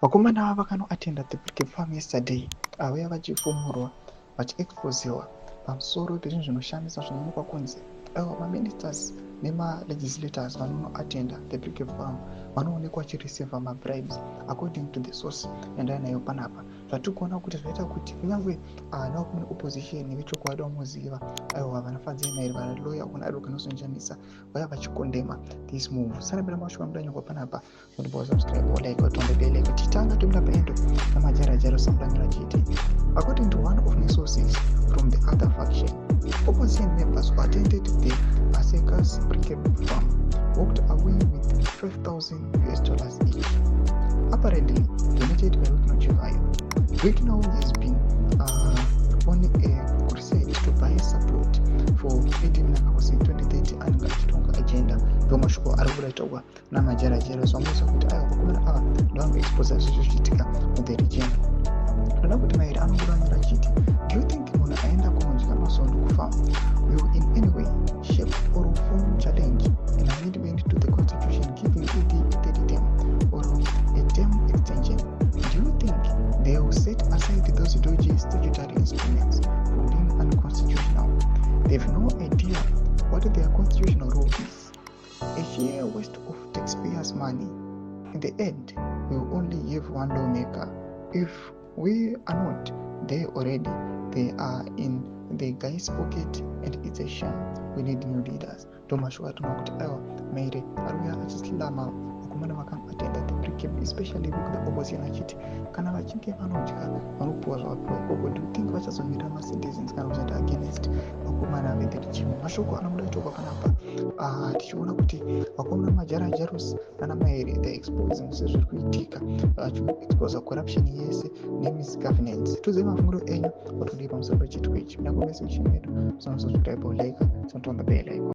vakomana ava vakanoatenda the Brigham Farm yesterday, vauya vachifumurwa vachiexposiwa pamusoro pezvinhu zvinoshamisa zvinoonekwa kunzi maministers nemalegislators vanonoatenda the Brigham Farm vanoonekwa vachireceiva mabribes according to the source yandainayo panapa. Zvatiri kuona kuti zvinoita kuti kunyange nevakumwe opposition vechokwadi vanoziva vanafadzei mairi varaloya kuna ari kunosonjanisa vaya vachikondema this move. Sarambira mashoko amudanyogwa panapa unobva subscribe like watombe kuti tanga tomira paendo namajarajaro samudanyira chiti. According to one of my sources from the other faction, opposition members who attended the Asekas Brigham Farm walked away with $5,000 each. Apparently donated by Wikino Chivayo. Wikino has been on a crusade to buy support for feeding Nakawasi 2030 ananga achitonga agenda ndomashoko ari kutaurwa namajarajaro zvamusa kuti aiwa vakomana ava ndovanoexposa zvichiitika muthe region. Ndoda kuti mairi anongoranyira achiti, do you think munhu aenda kunodya masondo kufarm will in any way shape or form challenge an amendment to the constitution giving ED a third term or a term extension? Do you think they will set aside those dodgy statutory instruments ruling unconstitutional? They have no idea what their constitutional role is. A sheer waste of taxpayers' money. In the end, we will only have one lawmaker. If we are not there already, they are in the guy's pocket and it's a shame. We need new leaders. Tomashua tunakuti aiwa maire aruya achislama vakomana vakanoatenda the Brigham, especially with the opposition achiti kana vachinge vanodya vanopuwa zvavapuwa ikoko. Do you think vachazomira macitizens kana kuzoenda against vakomana vethe region? Mashoko anobuda chokwa panapa tichiona kuti vakomana majarajaros nana maire they exposing sezviri kuitika vachiexposa corruption yese nemisgovernance. Tozive mafungiro enyu otodii pamusoro pechitiko ichi. Ndakomesa ichi medu sonosubscribe like sonotonga bell icon.